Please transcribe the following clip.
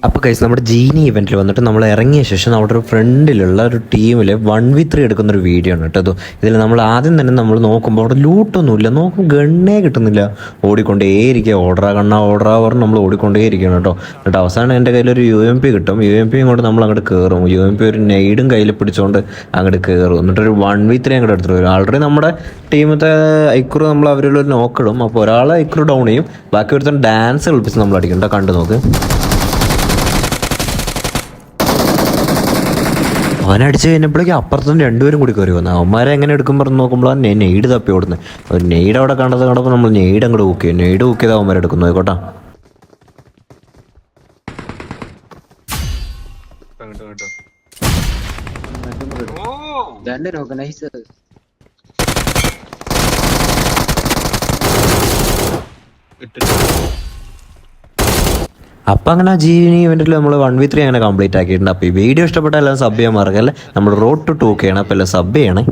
അപ്പോൾ കൈസ് നമ്മുടെ ജീനി ഇവൻറ്റിൽ വന്നിട്ട് നമ്മൾ ഇറങ്ങിയ ശേഷം അവിടെ ഒരു ഫ്രണ്ടിലുള്ള ഒരു ടീമിൽ 1v3 എടുക്കുന്ന ഒരു വീഡിയോ ആണ് കേട്ടോ. ഇതിൽ നമ്മൾ ആദ്യം തന്നെ നമ്മൾ നോക്കുമ്പോൾ അവിടെ ലൂട്ടൊന്നുമില്ല, നോക്കും ഗണ്ണേ കിട്ടുന്നില്ല, ഓടിക്കൊണ്ടേയിരിക്കുക, ഓർഡറാ പറഞ്ഞ് നമ്മൾ ഓടിക്കൊണ്ടേയിരിക്കണം കേട്ടോ. എന്നിട്ട് അവസാനം എൻ്റെ കയ്യിലൊരു UMP കിട്ടും. UMP കൊണ്ട് നമ്മൾ അങ്ങോട്ട് കയറും. UMP ഒരു നെയ്ഡും കയ്യിൽ പിടിച്ചുകൊണ്ട് അങ്ങോട്ട് കയറും. എന്നിട്ടൊരു 1v3 അങ്ങോട്ട് എടുത്തിട്ട് വരും. ആൾറെഡി നമ്മുടെ ടീമത്തെ ഐക്രൂ നമ്മൾ അവരുള്ള നോക്കിടും. അപ്പോൾ ഒരാൾ ഐക്രൂ ഡൗൺ ചെയ്യും, ബാക്കി ഒരുത്തൻ ഡാൻസ് കളിപ്പിച്ച് നമ്മൾ അടിക്കും കേട്ടോ. കണ്ടു നോക്ക്, അവനടിച്ച് കഴിഞ്ഞപ്പോഴേക്കും അപ്പുറത്തുനിന്ന് രണ്ടുപേരും കൂടി കയറി വന്നു. അവന്മാരെ എങ്ങനെ എടുക്കും പറഞ്ഞ് നോക്കുമ്പോൾ നെയ്ഡ് തപ്പി ഓടുന്നത്. ഒരു നെയ്ഡ് അവിടെ കണ്ടപ്പോൾ നമ്മൾ നെയ്ഡ് അങ്ങോട്ട് ബുക്ക് ചെയ്യും. നെയ്ഡ് ബുക്ക് ചെയ്ത് അവന്മാരെ എടുക്കുന്നു. ആയിക്കോട്ടെ, അപ്പം അങ്ങനെ ജീനി ഇവൻറ്റിൽ നമ്മൾ 1v3 അങ്ങനെ കംപ്ലീറ്റ് ആക്കിയിട്ടുണ്ട്. അപ്പോൾ ഈ വീഡിയോ ഇഷ്ടപ്പെട്ടാൽ എല്ലാം സബ് ചെയ്യാൻ മറക്കല്ലേ. നമ്മൾ റോഡ് ടു 2K ആണ്. അപ്പോൾ എല്ലാം സബ് ചെയ്യണേ.